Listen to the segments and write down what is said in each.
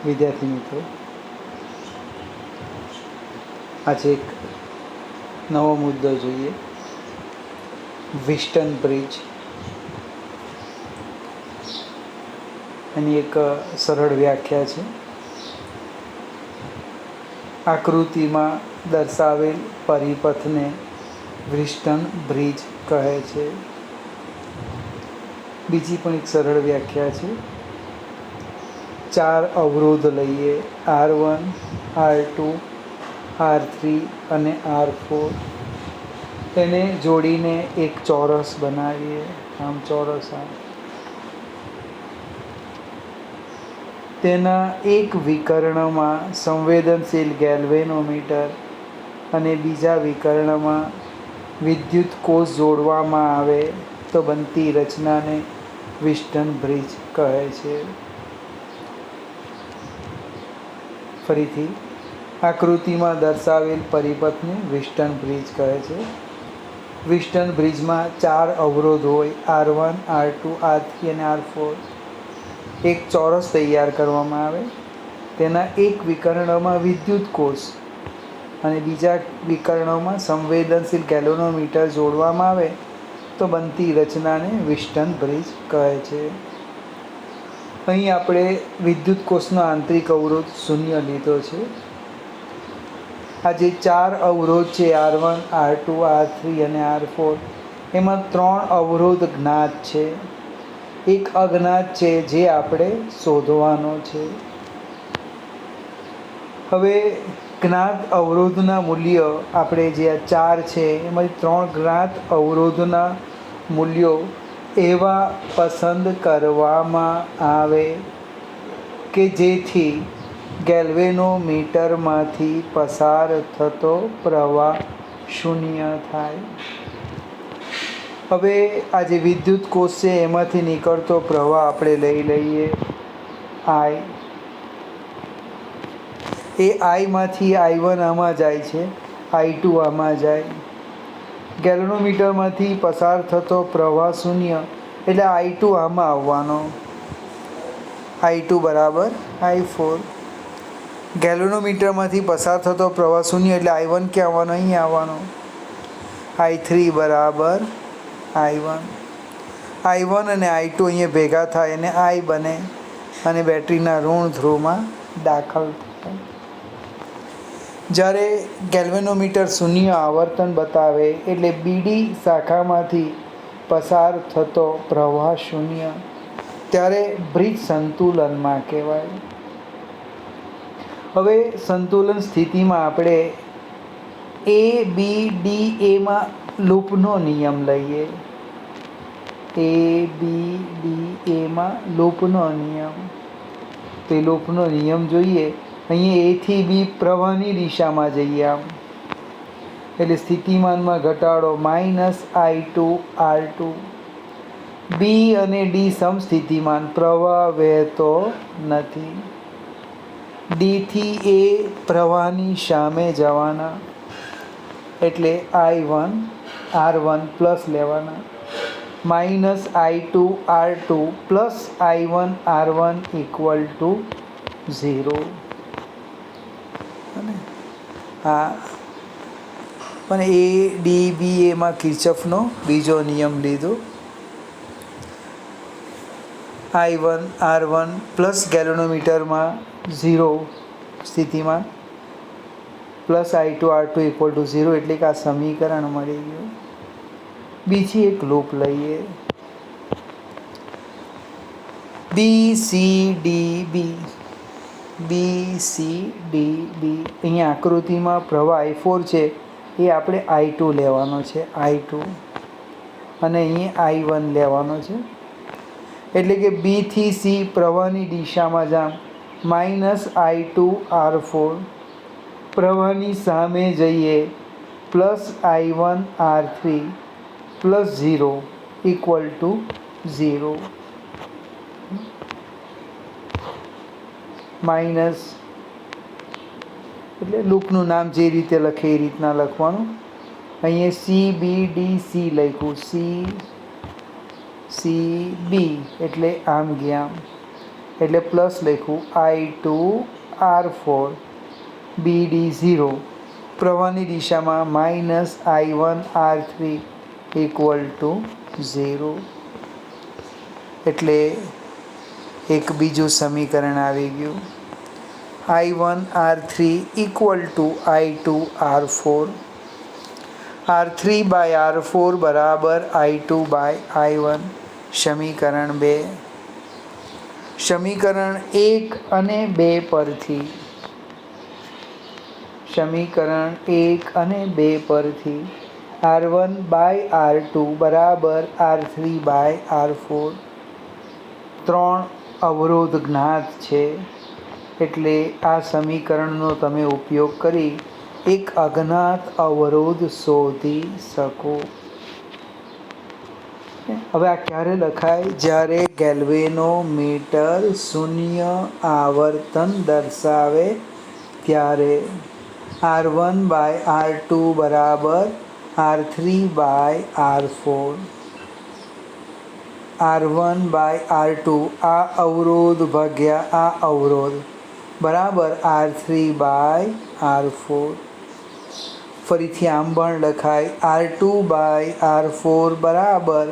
વિદ્યાર્થી મિત્રો, આજે એક નવો મુદ્દો જોઈએ. વિસ્ટન બ્રિજ. એની એક સરળ વ્યાખ્યા છે. આકૃતિમાં દર્શાવેલ પરિપથને વિસ્ટન બ્રિજ કહે છે. બીજી પણ એક સરળ વ્યાખ્યા છે. 4 અવરોધ લઈએ, R1, R2, R3 અને R4. તેને જોડીને એક ચોરસ બનાવીએ. આમ ચોરસ. તેના એક વિકર્ણમાં સંવેદનશીલ ગેલ્વેનોમીટર અને બીજા વિકર્ણમાં વિદ્યુત કોષ જોડવામાં આવે તો બનતી રચનાને વિસ્ટન બ્રિજ કહે છે. ફરીથી, આકૃતિમાં દર્શાવેલ પરિપથને વિસ્ટન બ્રિજ કહે છે. વિસ્ટન બ્રિજમાં 4 અવરોધ હોય, R1, R2, R3 અને R4. એક ચોરસ તૈયાર કરવામાં આવે. તેના એક વિકર્ણમાં વિદ્યુત કોષ અને બીજા વિકર્ણોમાં સંવેદનશીલ ગેલ્વેનોમીટર જોડવામાં આવે તો બનતી રચનાને વિસ્ટન બ્રિજ કહે છે. અહીં આપણે વિદ્યુત કોષનો આંતરિક અવરોધ 0 લીધો છે. આ જે 4 અવરોધ છે, R1, R2, R3 અને R4, એમાં 3 અવરોધ જ્ઞાત છે, એક અજ્ઞાત છે જે આપણે શોધવાનો છે. હવે જ્ઞાત અવરોધના મૂલ્ય આપણે જે આ 4 છે એમાંથી 3 જ્ઞાત અવરોધના મૂલ્યો એવા પસંદ કરવામાં આવે કે જેથી ગેલ્વેનોમીટરમાંથી પસાર થતો પ્રવાહ 0 થાય. હવે આ જે વિદ્યુત કોષ છે એમાંથી નીકળતો પ્રવાહ આપણે લઈ લઈએ I. એ Iમાંથી I1 આમાં જાય છે, I2 આમાં જાય. ગેલ્વેનોમીટરમાંથી પસાર થતો પ્રવાહ 0 એટલે I2 આમાં આવવાનો, I2 બરાબર I4. ગેલ્વેનોમીટરમાંથી પસાર થતો પ્રવાહ 0 એટલે I1 ક્યાં આવવાનો? અહીં આવવાનો, I3 બરાબર I1. I1 અને I2 અહીંયા ભેગા થાય અને I બને અને બેટરીના ઋણ ધ્રુવમાં દાખલ થાય. જ્યારે ગેલ્વેનોમીટર 0 આવર્તન બતાવે એટલે બીડી શાખામાંથી પસાર થતો પ્રવાહ 0, ત્યારે બ્રિજ સંતુલનમાં કહેવાય. હવે સંતુલન સ્થિતિમાં આપણે ABDAમાં લૂપનો નિયમ લઈએ. ABDAમાં લૂપનો નિયમ. તો એ લૂપનો નિયમ જોઈએ. અહીંયા A થી B પ્રવાહની દિશામાં જઈએ આમ, એટલે સ્થિતિમાનમાં ઘટાડો -I2 R2. B અને D સમસ્થિતિમાન, પ્રવાહ વહેતો નથી. D થી A પ્રવાહની સામે જવાના એટલે I1 R1 પ્લસ લેવાના, -I2 R2 plus I1 R1 = 0. હા, પણ ADBAમાં કિર્ચોફનો બીજો નિયમ લીધો. I1 R1 પ્લસ ગેલ્વેનોમીટરમાં 0 સ્થિતિમાં પ્લસ I2 R2 = 0, એટલે કે આ સમીકરણ મળી ગયું. બીજી એક લૂપ લઈએ, BCDB. અહીંયા આકૃતિમાં પ્રવાહ I4 છે, એ આપણે I2 લેવાનો છે, I2, અને અહીંયા I1 લેવાનો છે. એટલે કે B થી C પ્રવાહની દિશામાં જામ, -I2 R4. પ્રવાહની સામે જઈએ plus I1 R3 plus 0 = 0. Minus એટલે લૂપનું નામ જે રીતે લખે એ રીતના લખવાનું. અહીંયા CBDC લખ્યું, CB એટલે આમ ગયા. એટલે પ્લસ લખું I2R4 BD0 પ્રવાહની દિશામાં -I1R3 = 0 એટલે એક બીજું સમીકરણ આવી ગયું I1R3 = I2R4 R3/R4 બરાબર I2/I1 સમીકરણ 2 સમીકરણ 1 અને 2 પરથી R1/R2 બરાબર R3/R4 ત્રણ અવરોધ જ્ઞાત છે એટલે આ સમીકરણનો તમે ઉપયોગ કરી એક અજ્ઞાત અવરોધ શોધી શકો. હવે આ ક્યારે લખાય? જ્યારે ગેલ્વેનોમીટર શૂન્ય આવર્તન દર્શાવે ત્યારે. R1/R2 બરાબર R3/R4 R1/R2 આ અવરોધ ભાગ્યા આ અવરોધ બરાબર R3/R4. ફરીથી આમ પણ લખાય R2/R4 બરાબર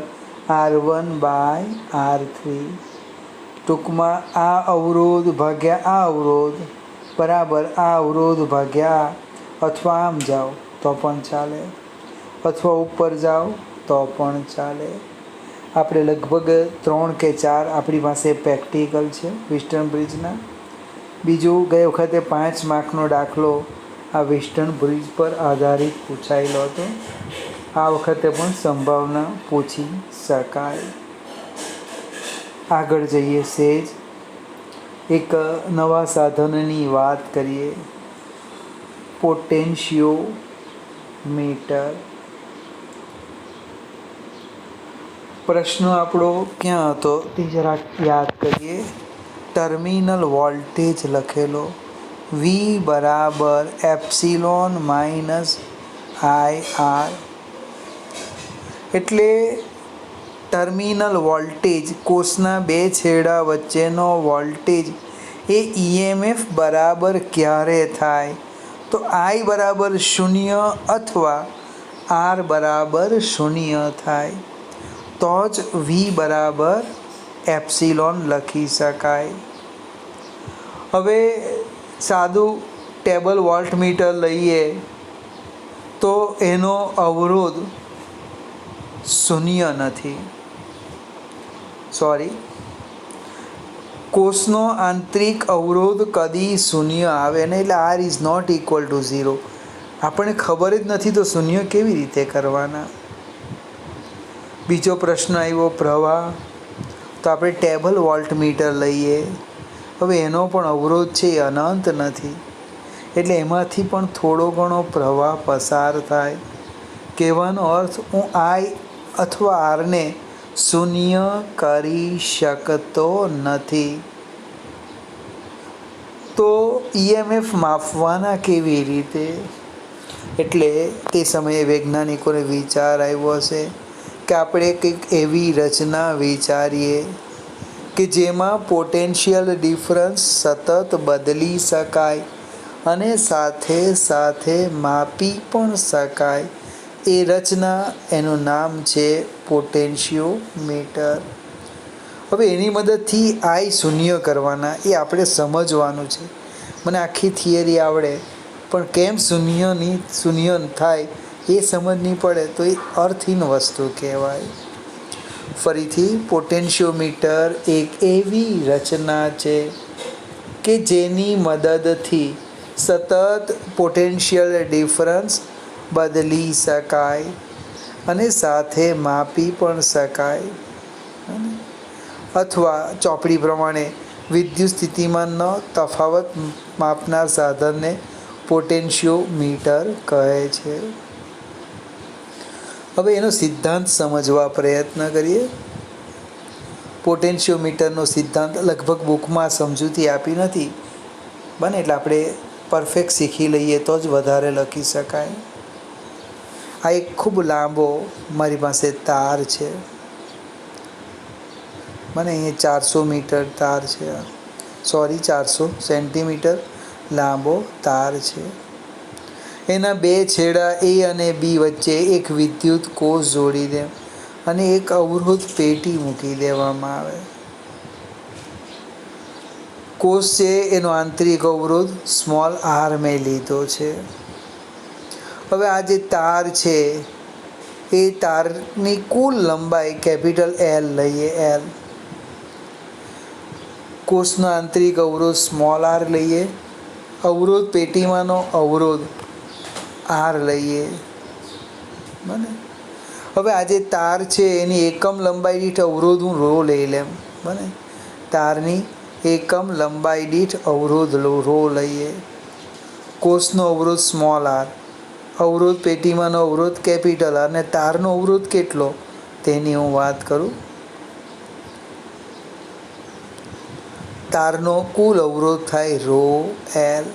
R1/R3. ટૂંકમાં આ અવરોધ ભાગ્યા આ અવરોધ બરાબર આ અવરોધ ભાગ્યા, અથવા આમ જાઓ તો પણ ચાલે, અથવા ઉપર જાઓ તો પણ ચાલે. આપણે લગભગ 3 કે 4 આપણી પાસે પ્રેક્ટિકલ છે વેસ્ટર્ન બ્રિજના. બીજું ગઈ વખતે 5 માર્કનો દાખલો આ વેસ્ટર્ન બ્રિજ પર આધારિત પૂછાયેલો હતો. આ વખતે પણ સંભાવના પૂછી શકાય. આગળ જઈએ સેજ એક નવા સાધનની વાત કરીએ, પોટેન્શિયોમીટર. પ્રશ્ન આપણો ક્યાં હતો તે જરાક યાદ કરીએ. ટર્મિનલ વોલ્ટેજ લખેલો V બરાબર એપ્સિલોન માઇનસ IR. એટલે ટર્મિનલ વોલ્ટેજ કોષના બે છેડા વચ્ચેનો વોલ્ટેજ એ EMF બરાબર ક્યારે થાય? તો I બરાબર 0 અથવા R બરાબર 0 થાય તો જ V બરાબર એપ્સિલોન લખી શકાય. હવે સાદું ટેબલ વોલ્ટમીટર લઈએ તો એનો અવરોધ 0 નથી. કોષનો આંતરિક અવરોધ કદી 0 આવે ને, એટલે R is not equal to 0. આપણને ખબર જ નથી તો 0 કેવી રીતે કરવાના? બીજો પ્રશ્ન આવ્યો પ્રવાહ. તો આપણે ટેબલ વોલ્ટમીટર લઈએ. હવે એનો પણ અવરોધ છે એ અનંત નથી, એટલે એમાંથી પણ થોડો ઘણો પ્રવાહ પસાર થાય. કહેવાનો અર્થ હું I અથવા Rને 0 કરી શકતો નથી. તો EMF માપવાના કેવી રીતે? એટલે તે સમયે વૈજ્ઞાનિકોને વિચાર આવ્યો હશે કે આપણે કંઈક એવી રચના વિચારીએ કે જેમાં પોટેન્શિયલ ડિફરન્સ સતત બદલી શકાય અને સાથે સાથે માપી પણ શકાય. એ રચના, એનું નામ છે પોટેન્શિયોમીટર. હવે એની મદદથી I 0 કરવાના એ આપણે સમજવાનું છે. મને આખી થિયરી આવડે પણ કેમ 0 થાય એ સમજ નહીં પડે તો એ અર્થહીન વસ્તુ કહેવાય. ફરીથી પોટેન્શિયોમીટર એક એવી રચના છે કે જેની મદદથી સતત પોટેન્શિયલ ડિફરન્સ બદલી શકાય અને સાથે માપી પણ શકાય. અથવા ચોપડી પ્રમાણે વિદ્યુત સ્થિતિમાનનો તફાવત માપનાર સાધનને પોટેન્શિયોમીટર કહે છે. હવે એનો સિદ્ધાંત સમજવા પ્રયત્ન કરીએ. પોટેન્શિયોમીટરનો સિદ્ધાંત લગભગ બુકમાં સમજૂતી આપી નથી, બને એટલે આપણે પરફેક્ટ શીખી લઈએ તો જ વધારે લખી શકાય. આ એક ખૂબ લાંબો મારી પાસે તાર છે. મને અહીંયા 400 મીટર તાર છે, સોરી 400 સેન્ટીમીટર લાંબો તાર છે. એના બે છેડા એ અને બી વચ્ચે એક વિદ્યુત કોષ જોડી દે અને એક અવરોધ પેટી મૂકી દેવામાં આવે. કોષ છે એનો આંતરિક અવરોધ સ્મોલ આર મેં લીધો છે. હવે આ જે તાર છે એ તારની કુલ લંબાઈ કેપિટલ એલ લઈએ, એલ. કોષનો આંતરિક અવરોધ સ્મોલ આર લઈએ, અવરોધ પેટીમાંનો અવરોધ આર લઈએ. બને. હવે આ જે તાર છે એની એકમ લંબાઈ દીઠ અવરોધ હું રો લઈ લેમ. બને. તારની એકમ લંબાઈ દીઠ અવરોધ રો લઈએ. કોષનો અવરોધ સ્મોલ આર, અવરોધ પેટીમાંનો અવરોધ કેપિટલ આર, અને તારનો અવરોધ કેટલો તેની હું વાત કરું. તારનો કુલ અવરોધ થાય રો એલ.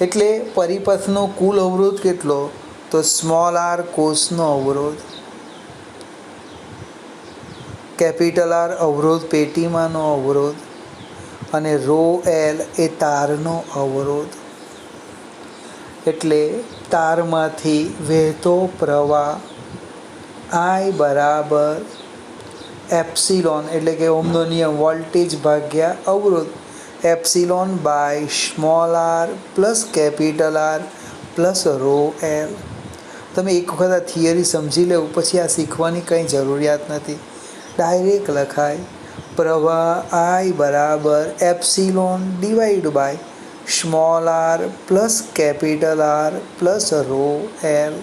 એટલે પરિપથનો કુલ અવરોધ કેટલો, તો સ્મોલ આર કોષનો અવરોધ, કેપિટલ આર અવરોધ પેટીમાંનો અવરોધ, અને રો એલ એ તારનો અવરોધ. એટલે તારમાંથી વહેતો પ્રવાહ I બરાબર એપ્સિલોન, એટલે કે ઓહમનો નિયમ, વોલ્ટેજ ભાગ્યા અવરોધ, epsilon by small R plus capital R plus rho L. તમે એક વખત આ થિયરી સમજી લેવું, પછી આ શીખવાની કંઈ જરૂરિયાત નથી, ડાયરેક્ટ લખાય. પ્રવાહ I બરાબર epsilon divide by small R plus capital R plus rho L.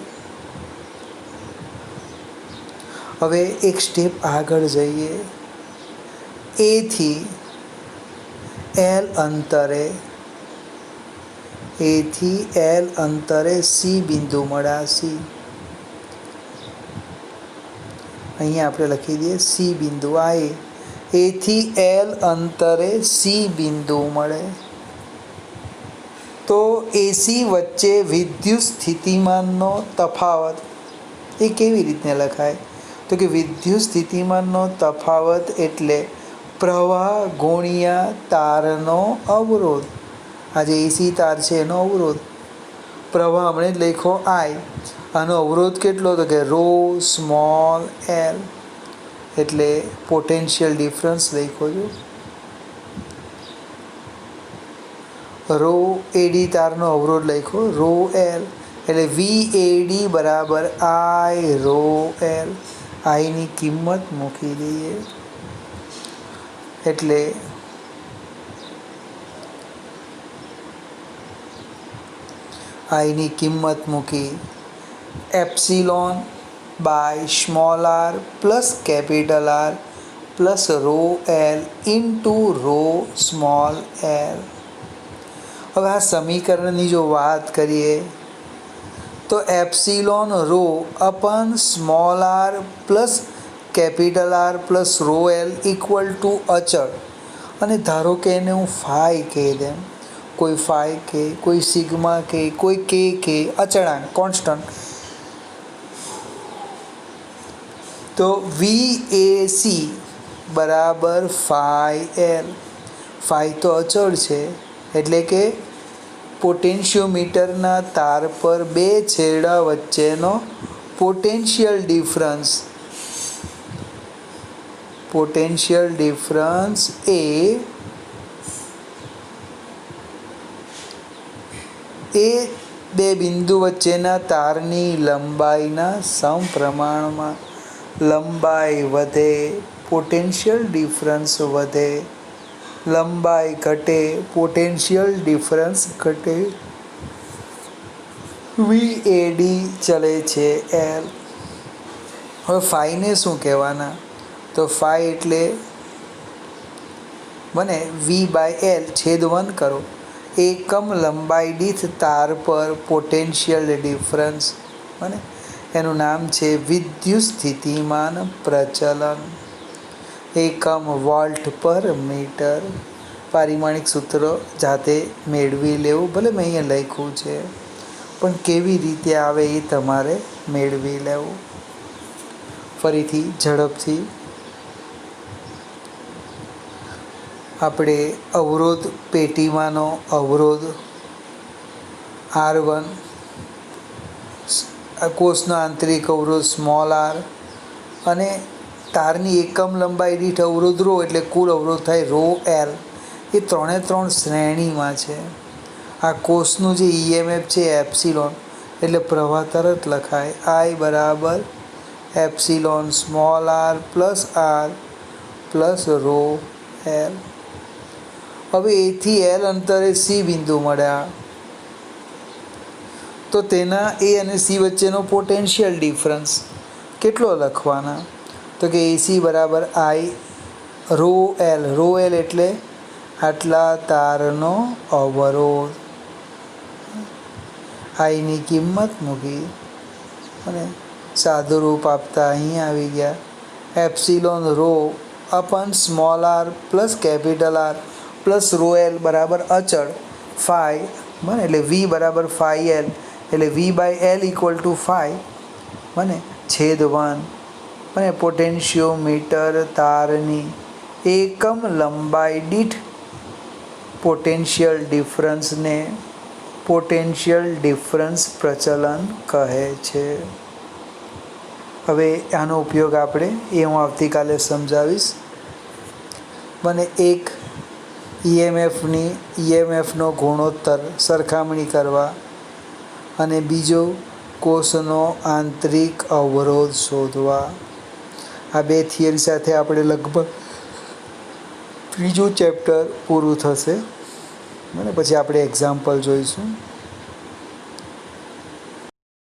હવે એક સ્ટેપ આગળ જઈએ. એથી એલ અંતરે, એથી એલ અંતરે સી બિંદુ મળ્યા. સી અહીંયા આપણે લખી દઈએ સી બિંદુ. આ એથી એલ અંતરે સી બિંદુ મળે તો એસી વચ્ચે વિદ્યુત સ્થિતિમાનનો તફાવત એ કેવી રીતે લખાય, તો કે વિદ્યુત સ્થિતિમાનનો તફાવત એટલે પ્રવાહ ગુણ્યા તારનો અવરોધ. આ જે એસી તાર છે એનો અવરોધ, પ્રવાહ હમણે જ લખો I, આનો અવરોધ કેટલો, તો કે રો સ્મોલ એલ, એટલે પોટેન્શિયલ ડિફરન્સ લખો છો. રો એડી તારનો અવરોધ લખો રો એલ, એટલે VAD બરાબર I રો એલ. આઈની કિંમત મૂકી દઈએ, એટલે આઈની કિંમત મૂકી epsilon by small R plus capital R plus rho L into rho small L. હવે આ સમીકરણની જો વાત કરીએ તો epsilon rho upon small R plus capital R plus rho L equal to અચળ, અને ધારો કે એને હું ફાઈ કહી દેમ, કોઈ ફાઈ કે, કોઈ સિગ્મા કે, કોઈ કે અચળાંક કોન્સ્ટન્ટ, તો VAC બરાબર ફાઈ એલ. ફાઈ તો અચળ છે, એટલે કે પોટેન્શિયોમીટરના તાર પર બે છેડા વચ્ચેનો પોટેન્શિયલ ડિફરન્સ, પોટેન્શિયલ ડિફરન્સ એ બે બિંદુ વચ્ચેના તારની લંબાઈના સમપ્રમાણમાં. લંબાઈ વધે પોટેન્શિયલ ડિફરન્સ વધે, લંબાઈ ઘટે પોટેન્શિયલ ડિફરન્સ ઘટે. VAD ચલે છે એલ. હવે ફાઈને શું કહેવાના, તો ફાઈ એટલે બને V/L છેદ 1 કરો, એકમ લંબાઈ દીઠ તાર પર પોટેન્શિયલ ડિફરન્સ. બને એનું નામ છે વિદ્યુત સ્થિતિમાન પ્રચલન. એકમ વોલ્ટ પર મીટર. પારિમાણિક સૂત્ર જાતે મેળવી લેવું, ભલે મેં અહીંયા લખ્યું છે પણ કેવી રીતે આવે એ તમારે મેળવી લેવું. ફરીથી ઝડપથી આપણે અવરોધ પેટીમાંનો અવરોધ R1, કોષનો આંતરિક અવરોધ સ્મોલ આર અને તારની એકમ લંબાઈ દીઠ અવરોધ રો એટલે કુલ અવરોધ થાય રો એલ. એ ત્રણે ત્રણ શ્રેણીમાં છે. આ કોષનું જે EMF છે એપ્સિલોન એટલે પ્રવાહ તરત લખાય I બરાબર epsilon small R plus rho L. હવે એથી એલ અંતરે સી બિંદુ મળ્યા તો તેના એ અને સી વચ્ચેનો પોટેન્શિયલ ડિફરન્સ કેટલો લખવાના? તો કે એસી બરાબર આઈ રો એલ એટલે આટલા તારનો અવરોધ. આઈની કિંમત મૂકી અને સાદુરૂપ આપતા અહીં આવી ગયા epsilon rho upon small R plus capital R plus rho L બરાબર અચળ ફાઈ બને એટલે વી બરાબર ફાઈ એલ એટલે V by L equal to phi બને છેદ 1 બને પોટેન્શિયોમીટર તારની એકમ લંબાઈ દીઠ પોટેન્શિયલ ડિફરન્સને પોટેન્શિયલ ડિફરન્સ પ્રચલન કહે છે. હવે આનો ઉપયોગ આપણે હું આવતીકાલે સમજાવીશ. મને એક EMFનો ગુણોત્તર સરખામણી કરવા અને બીજો કોષનો આંતરિક અવરોધ શોધવા. આ બે થિયરી સાથે આપણે લગભગ ત્રીજું ચેપ્ટર પૂરું થશે અને પછી આપણે એક્ઝામ્પલ જોઈશું.